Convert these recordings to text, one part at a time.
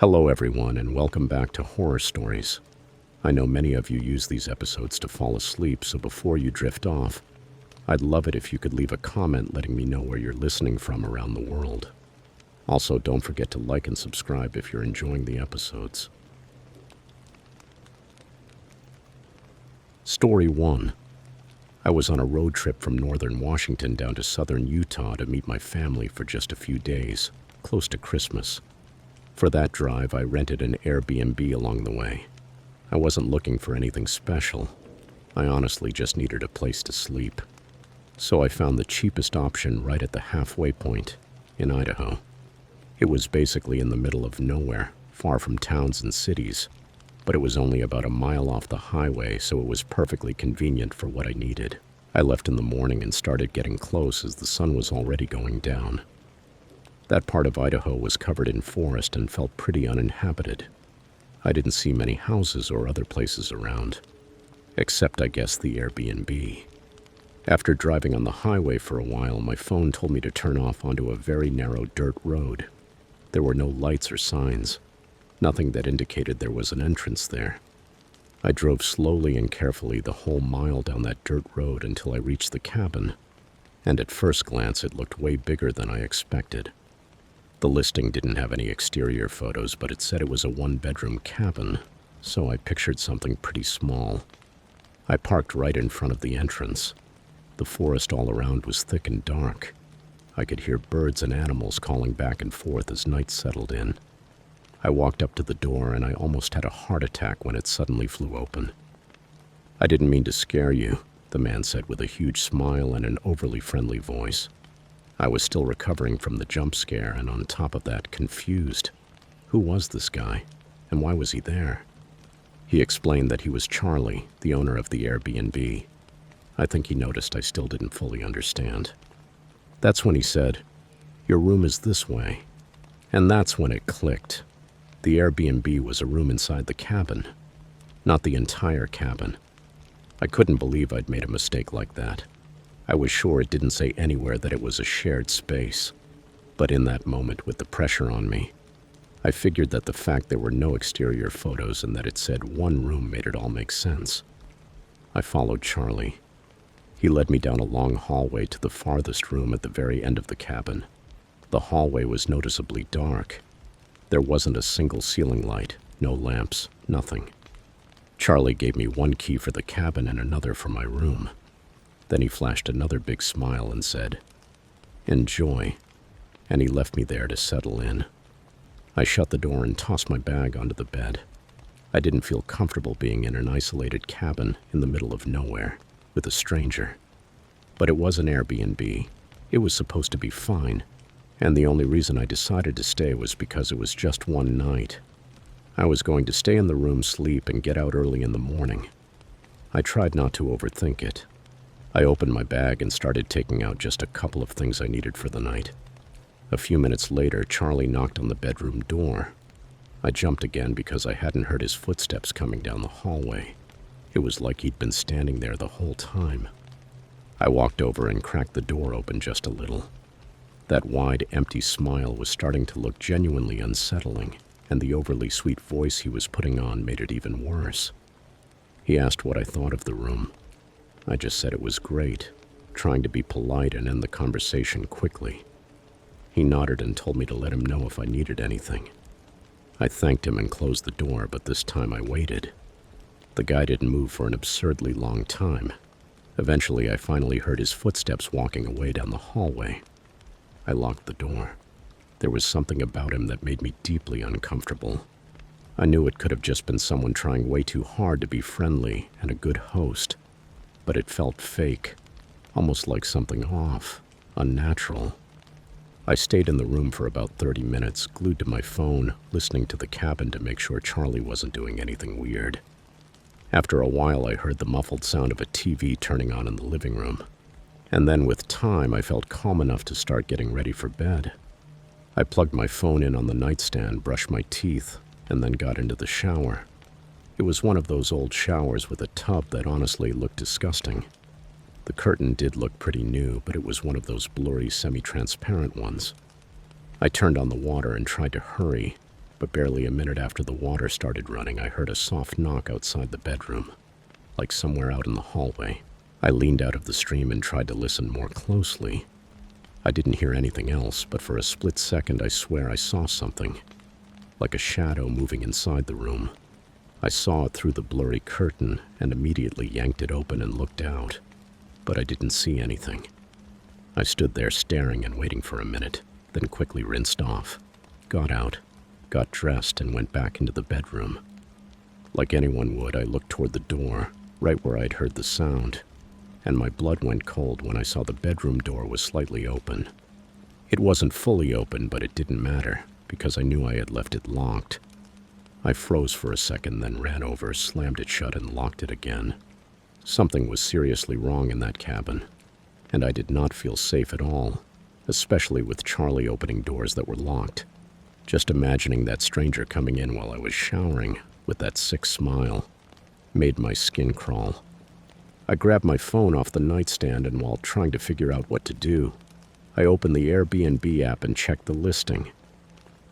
Hello everyone and welcome back to Horror Stories. I know many of you use these episodes to fall asleep, so before you drift off, I'd love it if you could leave a comment letting me know where you're listening from around the world. Also, don't forget to like and subscribe if you're enjoying the episodes. Story 1. I was on a road trip from northern Washington down to southern Utah to meet my family for just a few days, close to Christmas. For that drive, I rented an Airbnb along the way. I wasn't looking for anything special. I honestly just needed a place to sleep. So I found the cheapest option right at the halfway point in Idaho. It was basically in the middle of nowhere, far from towns and cities, but it was only about a mile off the highway, so it was perfectly convenient for what I needed. I left in the morning and started getting close as the sun was already going down. That part of Idaho was covered in forest and felt pretty uninhabited. I didn't see many houses or other places around, except I guess the Airbnb. After driving on the highway for a while, my phone told me to turn off onto a very narrow dirt road. There were no lights or signs, nothing that indicated there was an entrance there. I drove slowly and carefully the whole mile down that dirt road until I reached the cabin, and at first glance it looked way bigger than I expected. The listing didn't have any exterior photos, but it said it was a one-bedroom cabin, so I pictured something pretty small. I parked right in front of the entrance. The forest all around was thick and dark. I could hear birds and animals calling back and forth as night settled in. I walked up to the door and I almost had a heart attack when it suddenly flew open. "I didn't mean to scare you," the man said with a huge smile and an overly friendly voice. I was still recovering from the jump scare and on top of that, confused. Who was this guy? And why was he there? He explained that he was Charlie, the owner of the Airbnb. I think he noticed I still didn't fully understand. That's when he said, "Your room is this way." And that's when it clicked. The Airbnb was a room inside the cabin, not the entire cabin. I couldn't believe I'd made a mistake like that. I was sure it didn't say anywhere that it was a shared space, but in that moment with the pressure on me, I figured that the fact there were no exterior photos and that it said one room made it all make sense. I followed Charlie. He led me down a long hallway to the farthest room at the very end of the cabin. The hallway was noticeably dark. There wasn't a single ceiling light, no lamps, nothing. Charlie gave me one key for the cabin and another for my room. Then he flashed another big smile and said, "Enjoy," and he left me there to settle in. I shut the door and tossed my bag onto the bed. I didn't feel comfortable being in an isolated cabin in the middle of nowhere with a stranger. But it was an Airbnb. It was supposed to be fine, and the only reason I decided to stay was because it was just one night. I was going to stay in the room, sleep, and get out early in the morning. I tried not to overthink it. I opened my bag and started taking out just a couple of things I needed for the night. A few minutes later, Charlie knocked on the bedroom door. I jumped again because I hadn't heard his footsteps coming down the hallway. It was like he'd been standing there the whole time. I walked over and cracked the door open just a little. That wide, empty smile was starting to look genuinely unsettling, and the overly sweet voice he was putting on made it even worse. He asked what I thought of the room. I just said it was great, trying to be polite and end the conversation quickly. He nodded and told me to let him know if I needed anything. I thanked him and closed the door, but this time I waited. The guy didn't move for an absurdly long time. Eventually, I finally heard his footsteps walking away down the hallway. I locked the door. There was something about him that made me deeply uncomfortable. I knew it could have just been someone trying way too hard to be friendly and a good host, but it felt fake, almost like something off, unnatural. I stayed in the room for about 30 minutes, glued to my phone, listening to the cabin to make sure Charlie wasn't doing anything weird. After a while, I heard the muffled sound of a TV turning on in the living room. And then with time, I felt calm enough to start getting ready for bed. I plugged my phone in on the nightstand, brushed my teeth, and then got into the shower. It was one of those old showers with a tub that honestly looked disgusting. The curtain did look pretty new, but it was one of those blurry, semi-transparent ones. I turned on the water and tried to hurry, but barely a minute after the water started running, I heard a soft knock outside the bedroom, like somewhere out in the hallway. I leaned out of the stream and tried to listen more closely. I didn't hear anything else, but for a split second I swear I saw something, like a shadow moving inside the room. I saw it through the blurry curtain and immediately yanked it open and looked out, but I didn't see anything. I stood there staring and waiting for a minute, then quickly rinsed off, got out, got dressed, and went back into the bedroom. Like anyone would, I looked toward the door, right where I'd heard the sound, and my blood went cold when I saw the bedroom door was slightly open. It wasn't fully open, but it didn't matter, because I knew I had left it locked. I froze for a second, then ran over, slammed it shut, and locked it again. Something was seriously wrong in that cabin, and I did not feel safe at all, especially with Charlie opening doors that were locked. Just imagining that stranger coming in while I was showering with that sick smile made my skin crawl. I grabbed my phone off the nightstand, and while trying to figure out what to do, I opened the Airbnb app and checked the listing.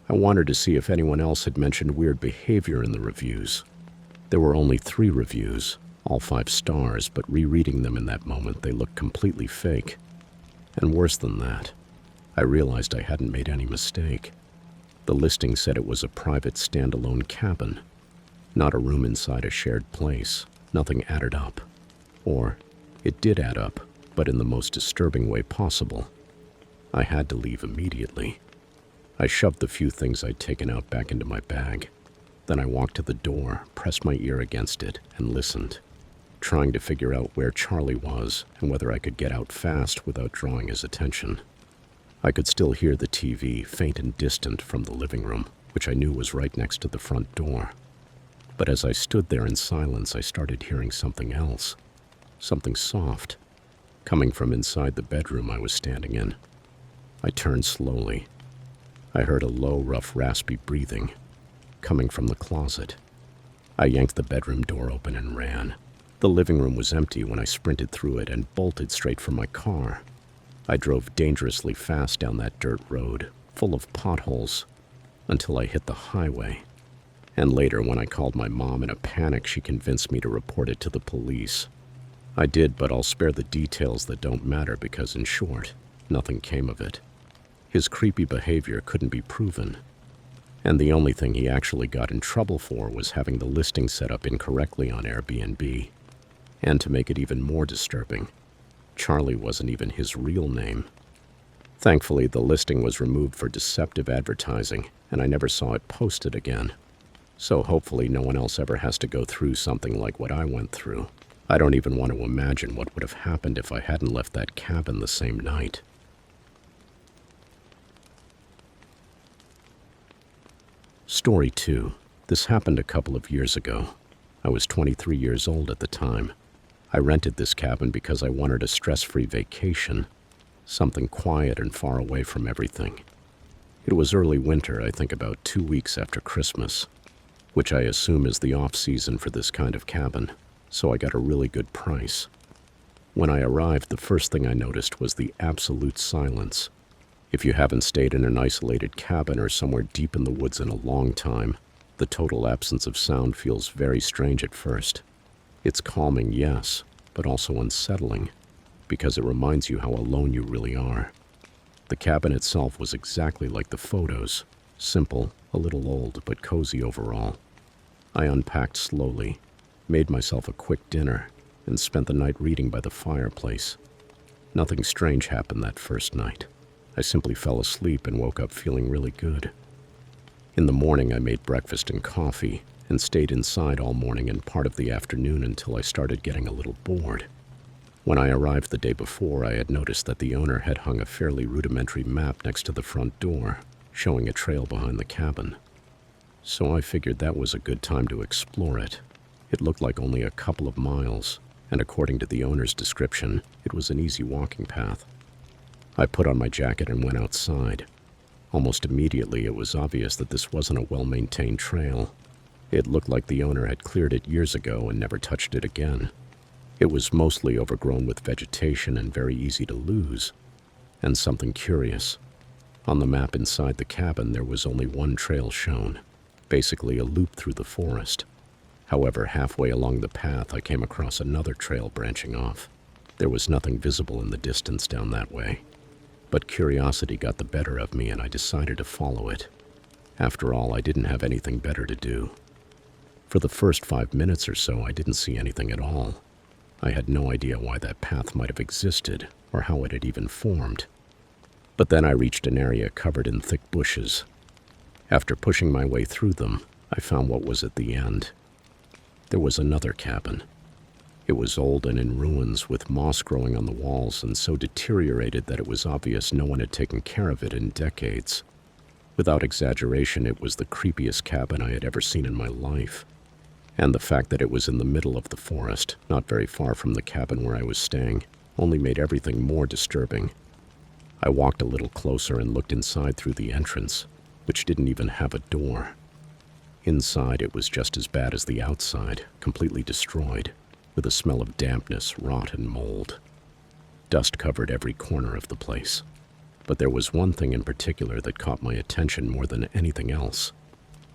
I wanted to see if anyone else had mentioned weird behavior in the reviews. There were only 3 reviews, all 5 stars, but rereading them in that moment, they looked completely fake. And worse than that, I realized I hadn't made any mistake. The listing said it was a private standalone cabin, not a room inside a shared place. Nothing added up. Or, it did add up, but in the most disturbing way possible. I had to leave immediately. I shoved the few things I'd taken out back into my bag. Then I walked to the door, pressed my ear against it, and listened, trying to figure out where Charlie was and whether I could get out fast without drawing his attention. I could still hear the TV, faint and distant, from the living room, which I knew was right next to the front door. But as I stood there in silence, I started hearing something else, something soft, coming from inside the bedroom I was standing in. I turned slowly. I heard a low, rough, raspy breathing coming from the closet. I yanked the bedroom door open and ran. The living room was empty when I sprinted through it and bolted straight for my car. I drove dangerously fast down that dirt road, full of potholes, until I hit the highway. And later, when I called my mom in a panic, she convinced me to report it to the police. I did, but I'll spare the details that don't matter because, in short, nothing came of it. His creepy behavior couldn't be proven, and the only thing he actually got in trouble for was having the listing set up incorrectly on Airbnb. And to make it even more disturbing, Charlie wasn't even his real name. Thankfully, the listing was removed for deceptive advertising, and I never saw it posted again. So hopefully no one else ever has to go through something like what I went through. I don't even want to imagine what would have happened if I hadn't left that cabin the same night. Story 2. This happened a couple of years ago. I was 23 years old at the time. I rented this cabin because I wanted a stress-free vacation, something quiet and far away from everything. It was early winter, I think about 2 weeks after Christmas, which I assume is the off-season for this kind of cabin, so I got a really good price. When I arrived, the first thing I noticed was the absolute silence. If you haven't stayed in an isolated cabin or somewhere deep in the woods in a long time, the total absence of sound feels very strange at first. It's calming, yes, but also unsettling, because it reminds you how alone you really are. The cabin itself was exactly like the photos, simple, a little old, but cozy overall. I unpacked slowly, made myself a quick dinner, and spent the night reading by the fireplace. Nothing strange happened that first night. I simply fell asleep and woke up feeling really good. In the morning, I made breakfast and coffee and stayed inside all morning and part of the afternoon until I started getting a little bored. When I arrived the day before, I had noticed that the owner had hung a fairly rudimentary map next to the front door, showing a trail behind the cabin. So I figured that was a good time to explore it. It looked like only a couple of miles, and according to the owner's description, it was an easy walking path. I put on my jacket and went outside. Almost immediately, it was obvious that this wasn't a well-maintained trail. It looked like the owner had cleared it years ago and never touched it again. It was mostly overgrown with vegetation and very easy to lose. And something curious. On the map inside the cabin, there was only one trail shown, basically a loop through the forest. However, halfway along the path, I came across another trail branching off. There was nothing visible in the distance down that way, but curiosity got the better of me and I decided to follow it. After all, I didn't have anything better to do. For the first 5 minutes or so, I didn't see anything at all. I had no idea why that path might have existed or how it had even formed. But then I reached an area covered in thick bushes. After pushing my way through them, I found what was at the end. There was another cabin. It was old and in ruins, with moss growing on the walls and so deteriorated that it was obvious no one had taken care of it in decades. Without exaggeration, it was the creepiest cabin I had ever seen in my life. And the fact that it was in the middle of the forest, not very far from the cabin where I was staying, only made everything more disturbing. I walked a little closer and looked inside through the entrance, which didn't even have a door. Inside, it was just as bad as the outside, completely destroyed, with a smell of dampness, rot, and mold. Dust covered every corner of the place. But there was one thing in particular that caught my attention more than anything else: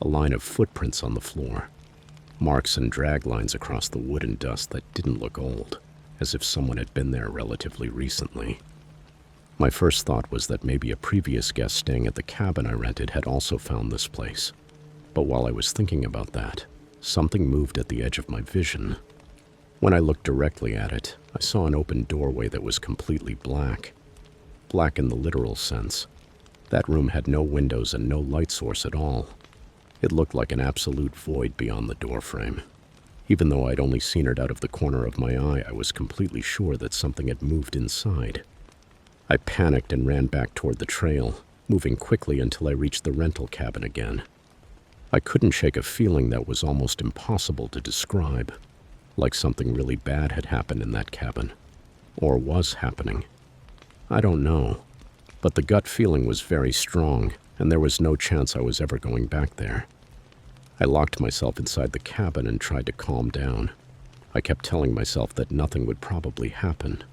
a line of footprints on the floor. Marks and drag lines across the wood and dust that didn't look old, as if someone had been there relatively recently. My first thought was that maybe a previous guest staying at the cabin I rented had also found this place. But while I was thinking about that, something moved at the edge of my vision. When I looked directly at it, I saw an open doorway that was completely black. Black in the literal sense. That room had no windows and no light source at all. It looked like an absolute void beyond the doorframe. Even though I'd only seen it out of the corner of my eye, I was completely sure that something had moved inside. I panicked and ran back toward the trail, moving quickly until I reached the rental cabin again. I couldn't shake a feeling that was almost impossible to describe, like something really bad had happened in that cabin, or was happening. I don't know, but the gut feeling was very strong, and there was no chance I was ever going back there. I locked myself inside the cabin and tried to calm down. I kept telling myself that nothing would probably happen.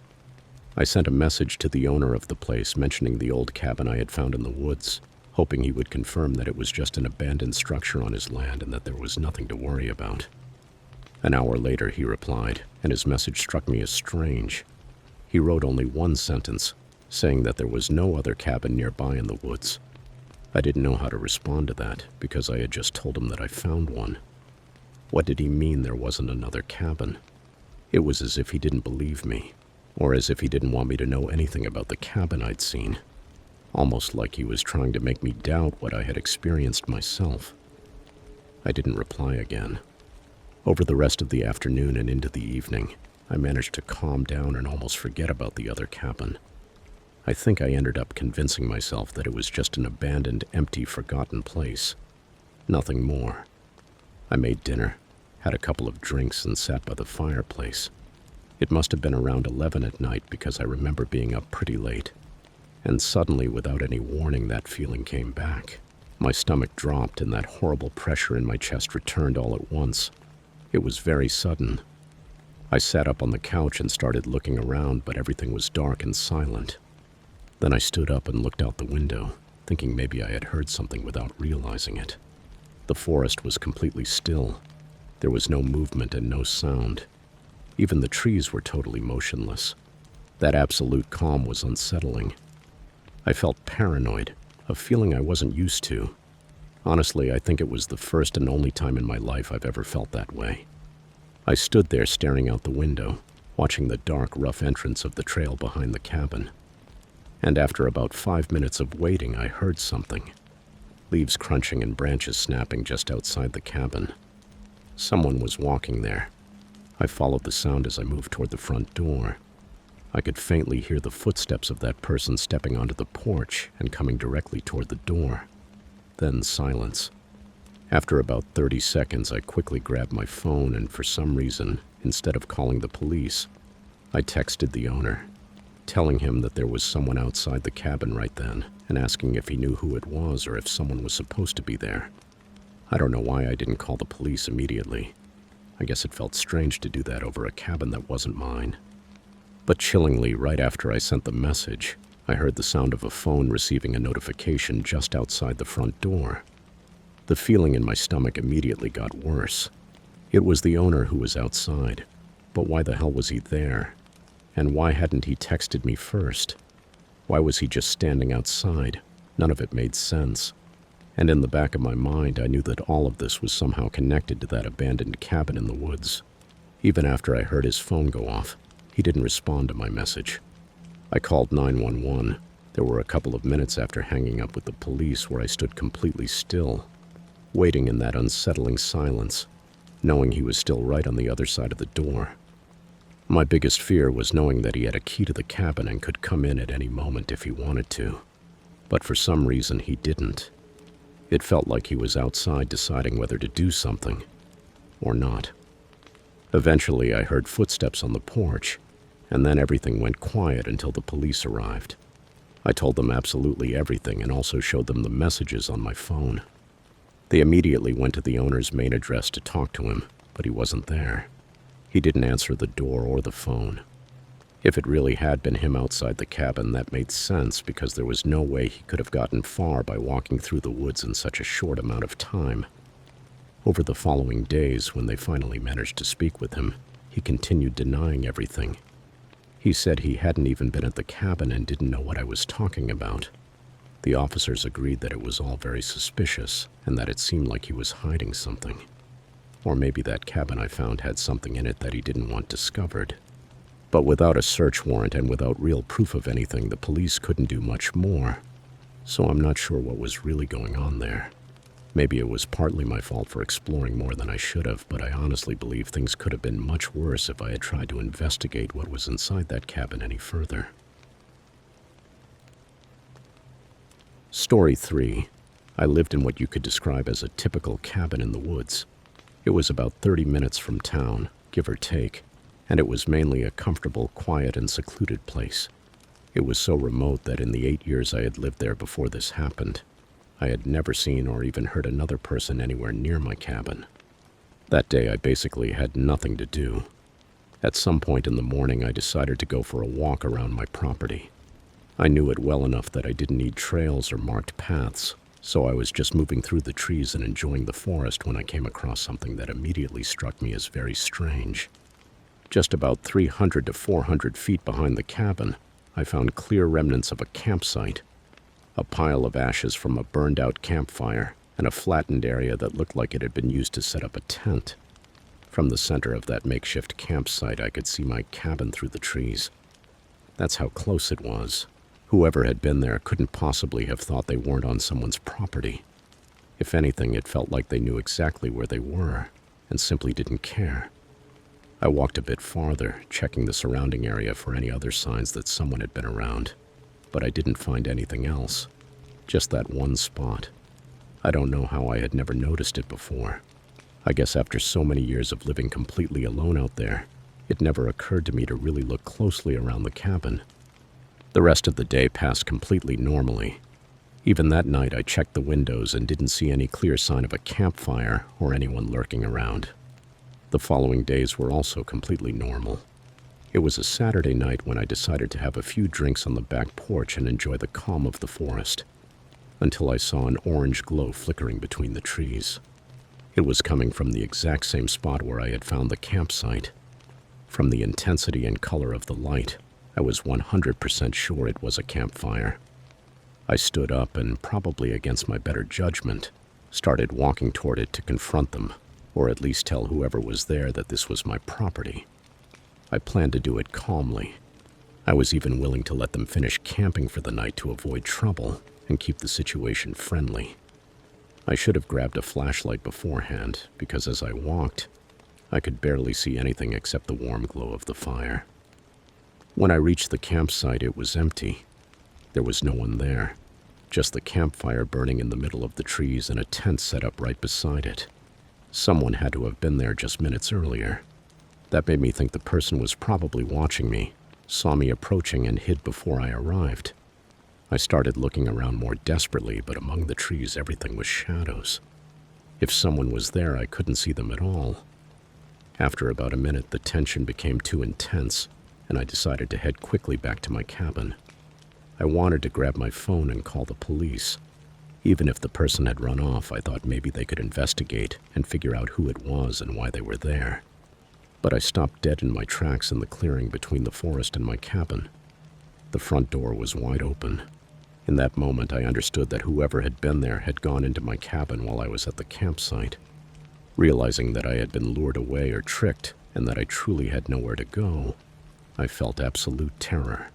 I sent a message to the owner of the place mentioning the old cabin I had found in the woods, hoping he would confirm that it was just an abandoned structure on his land and that there was nothing to worry about. An hour later, he replied, and his message struck me as strange. He wrote only one sentence, saying that there was no other cabin nearby in the woods. I didn't know how to respond to that, because I had just told him that I found one. What did he mean there wasn't another cabin? It was as if he didn't believe me, or as if he didn't want me to know anything about the cabin I'd seen. Almost like he was trying to make me doubt what I had experienced myself. I didn't reply again. Over the rest of the afternoon and into the evening, I managed to calm down and almost forget about the other cabin. I think I ended up convincing myself that it was just an abandoned, empty, forgotten place. Nothing more. I made dinner, had a couple of drinks, and sat by the fireplace. It must have been around 11 at night because I remember being up pretty late. And suddenly, without any warning, that feeling came back. My stomach dropped and that horrible pressure in my chest returned all at once. It was very sudden. I sat up on the couch and started looking around, but everything was dark and silent. Then I stood up and looked out the window, thinking maybe I had heard something without realizing it. The forest was completely still. There was no movement and no sound. Even the trees were totally motionless. That absolute calm was unsettling. I felt paranoid, a feeling I wasn't used to. Honestly, I think it was the first and only time in my life I've ever felt that way. I stood there staring out the window, watching the dark, rough entrance of the trail behind the cabin. And after about 5 minutes of waiting, I heard something. Leaves crunching and branches snapping just outside the cabin. Someone was walking there. I followed the sound as I moved toward the front door. I could faintly hear the footsteps of that person stepping onto the porch and coming directly toward the door. Then silence. After about 30 seconds, I quickly grabbed my phone and for some reason, instead of calling the police, I texted the owner, telling him that there was someone outside the cabin right then and asking if he knew who it was or if someone was supposed to be there. I don't know why I didn't call the police immediately. I guess it felt strange to do that over a cabin that wasn't mine. But chillingly, right after I sent the message, I heard the sound of a phone receiving a notification just outside the front door. The feeling in my stomach immediately got worse. It was the owner who was outside, but why the hell was he there? And why hadn't he texted me first? Why was he just standing outside? None of it made sense. And in the back of my mind, I knew that all of this was somehow connected to that abandoned cabin in the woods. Even after I heard his phone go off, he didn't respond to my message. I called 911. There were a couple of minutes after hanging up with the police where I stood completely still, waiting in that unsettling silence, knowing he was still right on the other side of the door. My biggest fear was knowing that he had a key to the cabin and could come in at any moment if he wanted to. But for some reason, he didn't. It felt like he was outside deciding whether to do something or not. Eventually, I heard footsteps on the porch, and then everything went quiet until the police arrived. I told them absolutely everything and also showed them the messages on my phone. They immediately went to the owner's main address to talk to him, but he wasn't there. He didn't answer the door or the phone. If it really had been him outside the cabin, that made sense because there was no way he could have gotten far by walking through the woods in such a short amount of time. Over the following days, when they finally managed to speak with him, he continued denying everything. He said he hadn't even been at the cabin and didn't know what I was talking about. The officers agreed that it was all very suspicious and that it seemed like he was hiding something. Or maybe that cabin I found had something in it that he didn't want discovered. But without a search warrant and without real proof of anything, the police couldn't do much more. So I'm not sure what was really going on there. Maybe it was partly my fault for exploring more than I should have, but I honestly believe things could have been much worse if I had tried to investigate what was inside that cabin any further. Story 3. I lived in what you could describe as a typical cabin in the woods. It was about 30 minutes from town, give or take, and it was mainly a comfortable, quiet, and secluded place. It was so remote that in the 8 years I had lived there before this happened, I had never seen or even heard another person anywhere near my cabin. That day I basically had nothing to do. At some point in the morning I decided to go for a walk around my property. I knew it well enough that I didn't need trails or marked paths, so I was just moving through the trees and enjoying the forest when I came across something that immediately struck me as very strange. Just about 300 to 400 feet behind the cabin, I found clear remnants of a campsite. A pile of ashes from a burned-out campfire, and a flattened area that looked like it had been used to set up a tent. From the center of that makeshift campsite, I could see my cabin through the trees. That's how close it was. Whoever had been there couldn't possibly have thought they weren't on someone's property. If anything, it felt like they knew exactly where they were, and simply didn't care. I walked a bit farther, checking the surrounding area for any other signs that someone had been around. But I didn't find anything else. Just that one spot. I don't know how I had never noticed it before. I guess after so many years of living completely alone out there, it never occurred to me to really look closely around the cabin. The rest of the day passed completely normally. Even that night, I checked the windows and didn't see any clear sign of a campfire or anyone lurking around. The following days were also completely normal. It was a Saturday night when I decided to have a few drinks on the back porch and enjoy the calm of the forest, until I saw an orange glow flickering between the trees. It was coming from the exact same spot where I had found the campsite. From the intensity and color of the light, I was 100% sure it was a campfire. I stood up and, probably against my better judgment, started walking toward it to confront them, or at least tell whoever was there that this was my property. I planned to do it calmly. I was even willing to let them finish camping for the night to avoid trouble and keep the situation friendly. I should have grabbed a flashlight beforehand, because as I walked, I could barely see anything except the warm glow of the fire. When I reached the campsite, it was empty. There was no one there, just the campfire burning in the middle of the trees and a tent set up right beside it. Someone had to have been there just minutes earlier. That made me think the person was probably watching me, saw me approaching, and hid before I arrived. I started looking around more desperately, but among the trees everything was shadows. If someone was there, I couldn't see them at all. After about a minute, the tension became too intense, and I decided to head quickly back to my cabin. I wanted to grab my phone and call the police. Even if the person had run off, I thought maybe they could investigate and figure out who it was and why they were there. But I stopped dead in my tracks in the clearing between the forest and my cabin. The front door was wide open. In that moment, I understood that whoever had been there had gone into my cabin while I was at the campsite. Realizing that I had been lured away or tricked and that I truly had nowhere to go, I felt absolute terror.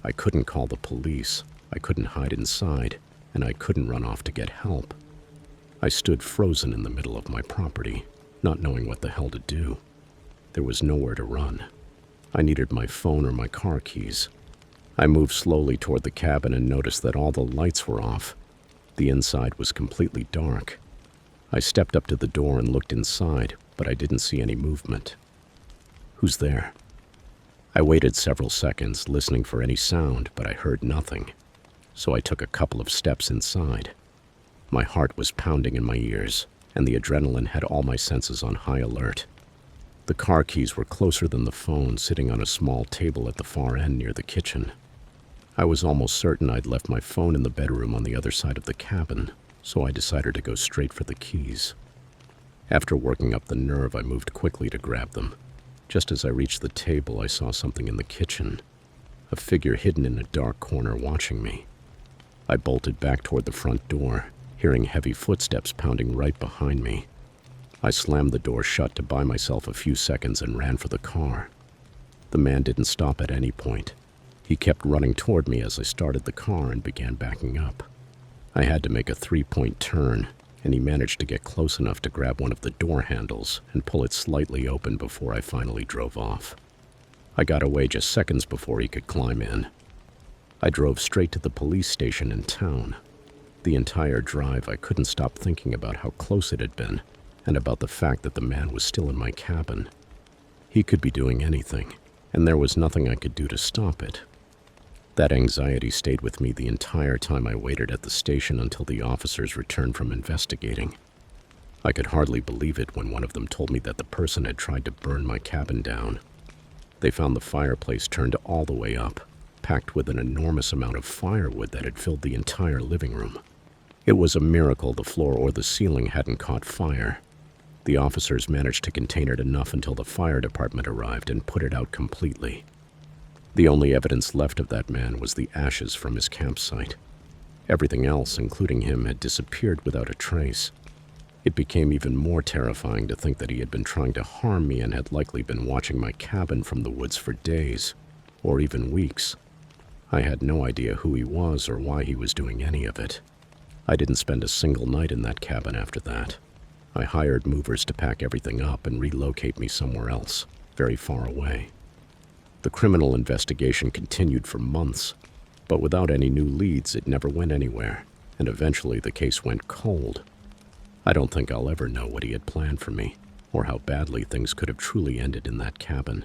I couldn't call the police, I couldn't hide inside, and I couldn't run off to get help. I stood frozen in the middle of my property, not knowing what the hell to do. There was nowhere to run. I needed my phone or my car keys. I moved slowly toward the cabin and noticed that all the lights were off. The inside was completely dark. I stepped up to the door and looked inside, but I didn't see any movement. Who's there? I waited several seconds, listening for any sound, but I heard nothing. So I took a couple of steps inside. My heart was pounding in my ears, and the adrenaline had all my senses on high alert. The car keys were closer than the phone, sitting on a small table at the far end near the kitchen. I was almost certain I'd left my phone in the bedroom on the other side of the cabin, so I decided to go straight for the keys. After working up the nerve, I moved quickly to grab them. Just as I reached the table, I saw something in the kitchen, a figure hidden in a dark corner watching me. I bolted back toward the front door, hearing heavy footsteps pounding right behind me. I slammed the door shut to buy myself a few seconds and ran for the car. The man didn't stop at any point. He kept running toward me as I started the car and began backing up. I had to make a 3-point turn, and he managed to get close enough to grab one of the door handles and pull it slightly open before I finally drove off. I got away just seconds before he could climb in. I drove straight to the police station in town. The entire drive, I couldn't stop thinking about how close it had been, and about the fact that the man was still in my cabin. He could be doing anything, and there was nothing I could do to stop it. That anxiety stayed with me the entire time I waited at the station until the officers returned from investigating. I could hardly believe it when one of them told me that the person had tried to burn my cabin down. They found the fireplace turned all the way up, packed with an enormous amount of firewood that had filled the entire living room. It was a miracle the floor or the ceiling hadn't caught fire. The officers managed to contain it enough until the fire department arrived and put it out completely. The only evidence left of that man was the ashes from his campsite. Everything else, including him, had disappeared without a trace. It became even more terrifying to think that he had been trying to harm me and had likely been watching my cabin from the woods for days, or even weeks. I had no idea who he was or why he was doing any of it. I didn't spend a single night in that cabin after that. I hired movers to pack everything up and relocate me somewhere else, very far away. The criminal investigation continued for months, but without any new leads, it never went anywhere, and eventually the case went cold. I don't think I'll ever know what he had planned for me, or how badly things could have truly ended in that cabin.